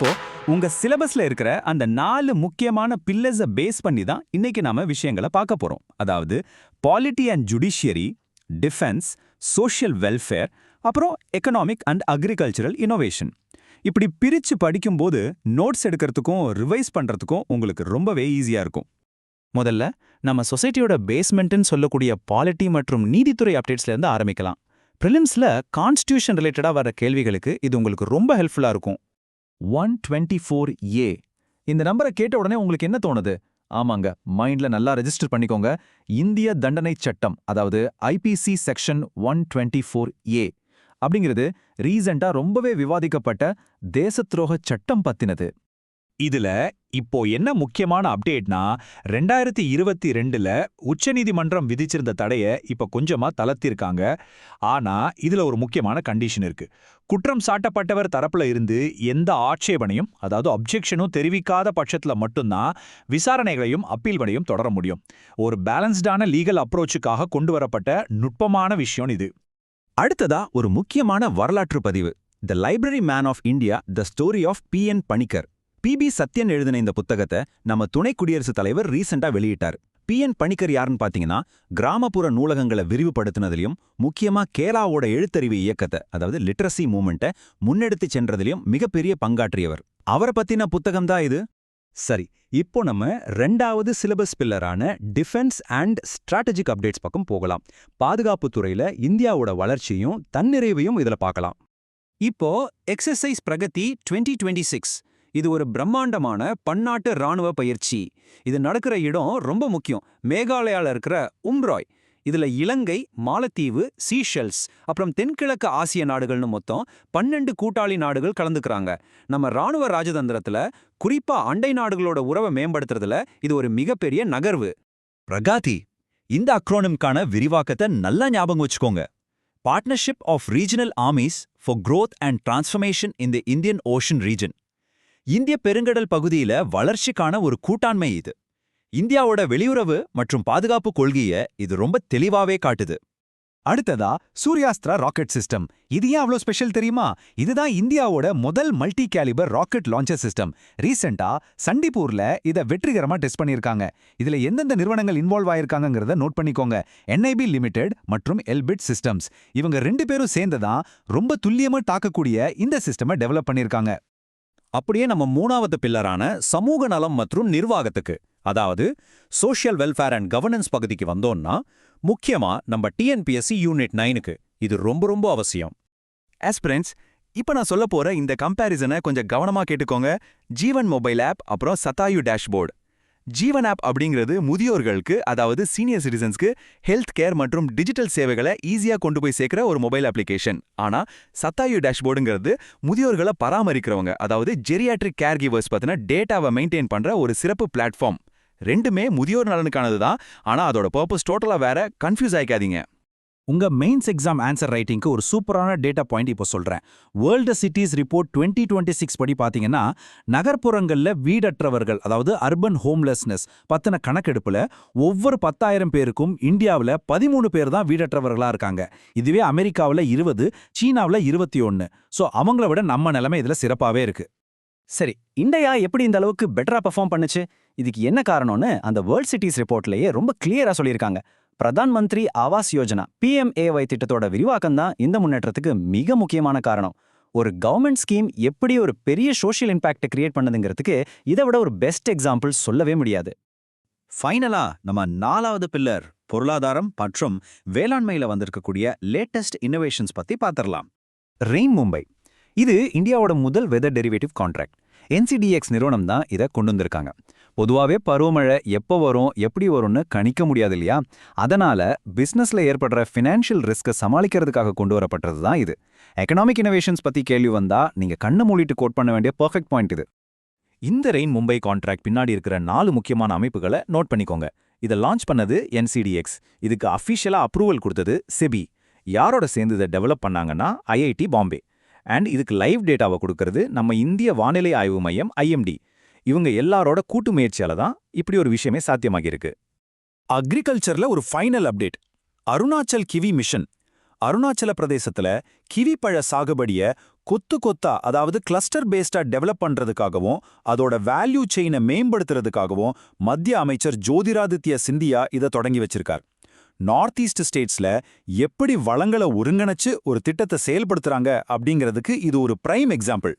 இப்போ உங்க சிலபஸ்ல இருக்கிற அந்த 4 முக்கியமான பில்லர்ஸை பேஸ் பண்ணி தான் இன்னைக்கு நாம விஷயங்களை பார்க்க போறோம். அதாவது polity and judiciary, defence, social welfare, அப்புறம் எக்கனாமிக் அண்ட் அக்ரிகல்ச்சரல் இன்னோவேஷன். இப்படி பிரிச்சு படிக்கும்போது நோட்ஸ் எடுக்கிறதுக்கும் ரிவைஸ் பண்றதுக்கும் உங்களுக்கு ரொம்பவே ஈஸியா இருக்கும். முதல்ல நம்ம சொசைட்டியோட பேஸ்மெண்ட்னு சொல்லக்கூடிய பாலிட்டி மற்றும் நீதித்துறை அப்டேட்ஸ்ல இருந்து ஆரம்பிக்கலாம். ப்ரிலிம்ஸ்ல கான்ஸ்டியூஷன் ரிலேட்டடா வர கேள்விகளுக்கு இது உங்களுக்கு ரொம்ப ஹெல்ப்ஃபுல்லா இருக்கும். 124A. இந்த நம்பரை கேட்ட உடனே உங்களுக்கு என்ன தோணுது? ஆமாங்க, மைண்ட்ல நல்லா ரெஜிஸ்டர் பண்ணிக்கோங்க. இந்திய தண்டனை சட்டம், அதாவது ஐபிசி செக்ஷன் 124A அப்படிங்கிறது ரீசெண்டா ரொம்பவே விவாதிக்கப்பட்ட தேசத்துரோக சட்டம் பத்தினது. இதுல இப்போ என்ன முக்கியமான அப்டேட்னா 2022ல உச்சநீதிமன்றம் விதிச்சிருந்த தடைய இப்ப கொஞ்சமா தளர்த்திருக்காங்க. ஆனா இதுல ஒரு முக்கியமான கண்டிஷன் இருக்கு. குற்றம் சாட்டப்பட்டவர் தரப்புல இருந்து எந்த ஆட்சேபனையும், அதாவது அப்ஜெக்ஷனும் தெரிவிக்காத பட்சத்துல மட்டும்தான் விசாரணைகளையும் அப்பீல் வரையும் தொடர முடியும். ஒரு பேலன்ஸ்டான லீகல் அப்ரோச்சுக்காக கொண்டு வரப்பட்ட நுட்பமான விஷயம் இது. அடுத்ததா ஒரு முக்கியமான வரலாற்று பதிவு. The library man of India, the story of PN Panicker. PB Sathyan எழுதின இந்த புத்தகத்தை நம்ம துணை குடியரசுத் தலைவர் ரீசெண்டா வெளியிட்டார். PN பணிக்கர் யாருன்னு பாத்தீங்கன்னா, கிராமப்புற நூலகங்களை விரிவுபடுத்தினதிலையும் முக்கியமா கேலாவோட எழுத்தறிவு இயக்கத்தை, அதாவது லிட்ரஸி மூவ்மெண்ட்டை முன்னெடுத்து சென்றதிலையும் மிகப்பெரிய பங்காற்றியவர். அவரை பத்தின புத்தகம் தான் இது. சரி, இப்போ நம்ம 2வது சிலபஸ் பில்லரான டிஃபென்ஸ் அண்ட் ஸ்ட்ராட்டஜிக் அப்டேட்ஸ் பக்கம் போகலாம். பாதுகாப்பு துறையில இந்தியாவோட வளர்ச்சியும் தன்னிறைவையும் இதுல பார்க்கலாம். இப்போ எக்ஸசைஸ் பிரகதி 2026 இது ஒரு பிரம்மாண்டமான பன்னாட்டு ராணுவ பயிற்சி. இது நடக்கிற இடம் ரொம்ப முக்கியம். மேகாலயால இருக்கிற உம்ராய். இதுல இலங்கை, மாலத்தீவு, சீஷெல்ஸ், அப்புறம் தென்கிழக்கு ஆசிய நாடுகள்னு மொத்தம் 12 கூட்டாளி நாடுகள் கலந்துக்கிறாங்க. நம்ம ராணுவ ராஜதந்திரத்துல, குறிப்பா அண்டை நாடுகளோட உறவை மேம்படுத்துறதுல இது ஒரு மிகப்பெரிய நகர்வு. பிரகாதி, இந்த அக்ரோனிம்கான விரிவாக்கத்தை நல்லா ஞாபகம் வச்சுக்கோங்க. Partnership of regional armies for growth and transformation in the Indian ocean region. இந்திய பெருங்கடல் பகுதியில வளர்ச்சிக்கான ஒரு கூட்டாண்மை இது. இந்தியாவோட வெளியுறவு மற்றும் பாதுகாப்பு கொள்கையை இது ரொம்ப தெளிவாவே காட்டுது. அடுத்ததா சூர்யாஸ்திரா ராக்கெட் சிஸ்டம். இது ஏன் அவ்வளோ ஸ்பெஷல் தெரியுமா? இதுதான் இந்தியாவோட முதல் multi calibre rocket launcher system. ரீசெண்டா சண்டிப்பூர்ல இதை வெற்றிகரமா டெஸ்ட் பண்ணியிருக்காங்க. இதுல எந்தெந்த நிறுவனங்கள் இன்வால்வ் ஆயிருக்காங்கிறத நோட் பண்ணிக்கோங்க. NIB லிமிடெட் மற்றும் எல்பிட் சிஸ்டம்ஸ். இவங்க 2 பேரும் சேர்ந்துதான் ரொம்ப துல்லியமா தாக்கக்கூடிய இந்த சிஸ்டமை டெவலப் பண்ணியிருக்காங்க. அப்படியே நம்ம 3வது பில்லரான சமூக நலம் மற்றும் நிர்வாகத்துக்கு, அதாவது சோஷியல் வெல்ஃபேர் அண்ட் கவர்னன்ஸ் பகுதிக்கு வந்தோம்னா, முக்கியமா நம்ம TNPSC யூனிட் 9க்கு இது ரொம்ப ரொம்ப அவசியம். ஆஸ்பிரண்ட்ஸ், இப்ப நான் சொல்ல போற இந்த கம்பேரிசனை கொஞ்சம் கவனமா கேட்டுக்கோங்க. ஜீவன் மொபைல் ஆப் அப்புறம் சதாயு டேஷ்போர்டு. ஜீவன் ஆப் அப்படிங்கிறது முதியோர்களுக்கு, அதாவது சீனியர் சிட்டிசன்ஸ்க்கு ஹெல்த் கேர் மற்றும் டிஜிட்டல் சேவைகளை ஈஸியா கொண்டு போய் சேர்க்கிற ஒரு மொபைல் அப்ளிகேஷன். ஆனா சத்தாயு டேஷ்போர்டுங்கிறது முதியோர்களை பராமரிக்கிறவங்க, அதாவது ஜெரியாட்ரிக் கேர் கிவர்ஸ் பத்தின டேட்டாவை மெயின்டைன் பண்ற ஒரு சிறப்பு பிளாட்ஃபார்ம். ரெண்டுமே முதியோர் நலனுக்கானது தான், ஆனா அதோட பர்பஸ் டோட்டலா வேற. கன்ஃபியூஸ் ஆயிக்காதீங்க. உங்க மெயின்ஸ் எக்ஸாம் ஆன்சர் ரைட்டிங்க்கு ஒரு சூப்பரான டேட்டா பாயிண்ட் இப்போ சொல்றேன். வேர்ல்டு சிட்டிஸ் ரிப்போர்ட் 2026 படி பாத்தீங்கன்னா, நகர்ப்புறங்கள்ல வீடற்றவர்கள், அதாவது அர்பன் ஹோம்லெஸ்னஸ் பத்தின கணக்கெடுப்புல ஒவ்வொரு 10,000 பேருக்கும் இந்தியாவில் 13 பேர் தான் வீடற்றவர்களா இருக்காங்க. இதுவே அமெரிக்காவில் 20, சீனாவில் 21. ஸோ அவங்கள விட நம்ம நிலைமை இதுல சிறப்பாவே இருக்கு. சரி, இந்தியா எப்படி இந்த அளவுக்கு பெட்டரா பெர்ஃபார்ம் பண்ணுச்சு? இதுக்கு என்ன காரணம்னு அந்த வேர்ல்ட் சிட்டிஸ் ரிப்போர்ட்லயே ரொம்ப கிளியரா சொல்லியிருக்காங்க. பிரதான் மந்திரி ஆவாஸ் யோஜனா PMAY திட்டத்தோட விரிவாக்கம் தான் இந்த முன்னேற்றத்துக்கு மிக முக்கியமான காரணம். ஒரு கவர்மெண்ட் ஸ்கீம் எப்படி ஒரு பெரிய சோஷியல் இம்பாக்ட் கிரியேட் பண்ணதுங்கிறதுக்கு இதை விட ஒரு பெஸ்ட் எக்ஸாம்பிள் சொல்லவே முடியாது. ஃபைனலா நம்ம 4வது பில்லர் பொருளாதாரம் மற்றும் வேளாண்மையில வந்திருக்கக்கூடிய லேட்டஸ்ட் இன்னோவேஷன்ஸ் பத்தி பார்த்திடலாம். ரெயின் மும்பை இது இந்தியாவோட முதல் வெதர் டெரிவேட்டிவ் கான்ட்ராக்ட். NCDX நிறுவனம் தான் இதை கொண்டு வந்திருக்காங்க. பொதுவாகவே பருவமழை எப்போ வரும், எப்படி வரும்னு கணிக்க முடியாது இல்லையா? அதனால பிசினஸ்ல ஏற்படுற ஃபினான்ஷியல் ரிஸ்கை சமாளிக்கிறதுக்காக கொண்டு வரப்பட்டது தான் இது. எக்கனாமிக் இன்னோவேஷன்ஸ் பத்தி கேள்வி வந்தா நீங்க கண்ணை மூடிட்டு கோட் பண்ண வேண்டிய பெர்ஃபெக்ட் பாயிண்ட் இது. இந்த ரெயின் மும்பை கான்ட்ராக்ட் பின்னாடி இருக்கிற 4 முக்கியமான அமைப்புகளை நோட் பண்ணிக்கோங்க. இதை லான்ச் பண்ணது NCDX. இதுக்கு அஃபிஷியலா அப்ரூவல் கொடுத்தது SEBI. யாரோட சேர்ந்து இதை டெவலப் பண்ணாங்கன்னா IIT பாம்பே. அண்ட் இதுக்கு லைவ் டேட்டாவை கொடுக்கறது நம்ம இந்திய வானிலை ஆய்வு மையம் IMD. இவங்க எல்லாரோட கூட்டு முயற்சியால தான் இப்படி ஒரு விஷயமே சாத்தியமாகியிருக்கு. அக்ரிகல்ச்சர்ல ஒரு final update. Arunachal kiwi mission. அருணாச்சல பிரதேசத்துல கிவி பழ சாகுபடிய கொத்து கொத்தா அதாவது கிளஸ்டர் பேஸ்டா டெவலப் பண்றதுக்காகவும் அதோட வேல்யூ செயினை மேம்படுத்துறதுக்காகவும் மத்திய அமைச்சர் ஜோதிராதித்ய சிந்தியா இதை தொடங்கி வச்சிருக்கார். நார்த் ஈஸ்ட் ஸ்டேட்ஸ்ல எப்படி வளங்களை ஒருங்கிணைச்சு ஒரு திட்டத்தை செயல்படுத்துறாங்க அப்படிங்கிறதுக்கு இது ஒரு பிரைம் எக்ஸாம்பிள்.